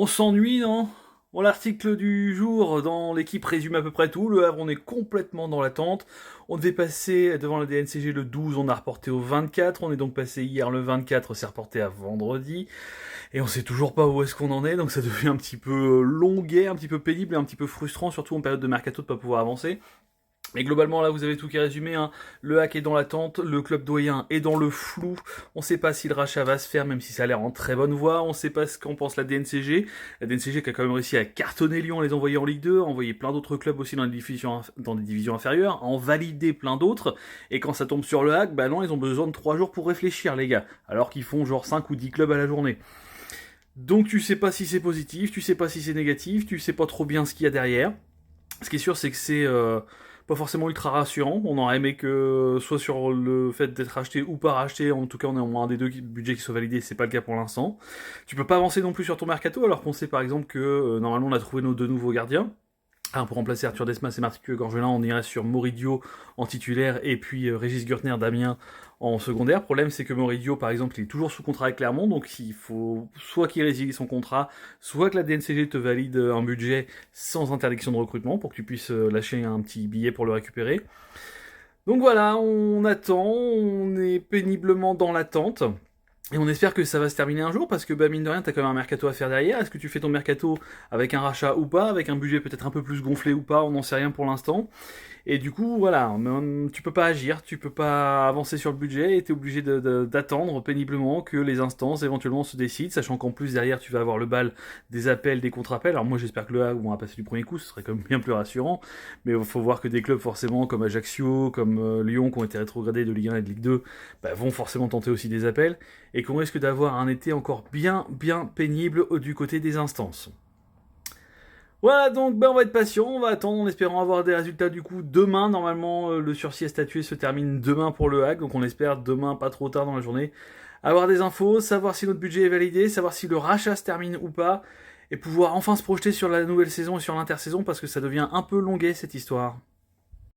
On s'ennuie, non? Bon, l'article du jour dans l'équipe résume à peu près tout. Le Havre, on est complètement dans l'attente. On devait passer devant la DNCG le 12, on a reporté au 24. On est donc passé hier le 24, c'est reporté à vendredi. Et on sait toujours pas où est-ce qu'on en est, donc ça devient un petit peu longuet, un petit peu pénible et un petit peu frustrant, surtout en période de mercato de pas pouvoir avancer. Mais globalement, là, vous avez tout qui est résumé. Hein. Le hack est dans l'attente, le club doyen est dans le flou. On ne sait pas si le rachat va se faire, même si ça a l'air en très bonne voie. On ne sait pas ce qu'en pense la DNCG. La DNCG qui a quand même réussi à cartonner Lyon, à les envoyer en Ligue 2, à envoyer plein d'autres clubs aussi dans des divisions inférieures, à en valider plein d'autres. Et quand ça tombe sur le hack, bah non, ils ont besoin de 3 jours pour réfléchir, les gars. Alors qu'ils font genre 5 ou 10 clubs à la journée. Donc tu sais pas si c'est positif, tu sais pas si c'est négatif, tu sais pas trop bien ce qu'il y a derrière. Ce qui est sûr, c'est que c'est pas forcément ultra rassurant. On aurait aimé que soit sur le fait d'être acheté ou pas racheté, en tout cas on est au moins un des deux budgets qui soit validé, c'est pas le cas pour l'instant. Tu peux pas avancer non plus sur ton mercato, alors qu'on sait par exemple que normalement on a trouvé nos deux nouveaux gardiens. Pour remplacer Arthur Desmas et Mathieu Gorgelin, on irait sur Moridio en titulaire et puis Régis Gurtner d'Amiens en secondaire. Le problème, c'est que Moridio, par exemple, il est toujours sous contrat avec Clermont, donc il faut soit qu'il résilie son contrat, soit que la DNCG te valide un budget sans interdiction de recrutement pour que tu puisses lâcher un petit billet pour le récupérer. Donc voilà, on attend, on est péniblement dans l'attente. Et on espère que ça va se terminer un jour, parce que mine de rien, t'as quand même un mercato à faire derrière. Est-ce que tu fais ton mercato avec un rachat ou pas, avec un budget peut-être un peu plus gonflé ou pas, on n'en sait rien pour l'instant. Et du coup, voilà, tu peux pas agir, tu peux pas avancer sur le budget, et t'es obligé d'attendre péniblement que les instances éventuellement se décident, sachant qu'en plus derrière tu vas avoir le bal des appels, des contre-appels. Alors moi j'espère que le A on va passer du premier coup, ce serait quand même bien plus rassurant, mais il faut voir que des clubs forcément comme Ajaccio, comme Lyon, qui ont été rétrogradés de Ligue 1 et de Ligue 2, bah, vont forcément tenter aussi des appels, et qu'on risque d'avoir un été encore bien pénible du côté des instances. Voilà, donc on va être patient, on va attendre en espérant avoir des résultats du coup demain. Normalement, le sursis à statuer se termine demain pour le hack, donc on espère demain, pas trop tard dans la journée, avoir des infos, savoir si notre budget est validé, savoir si le rachat se termine ou pas, et pouvoir enfin se projeter sur la nouvelle saison et sur l'intersaison, parce que ça devient un peu longuet cette histoire.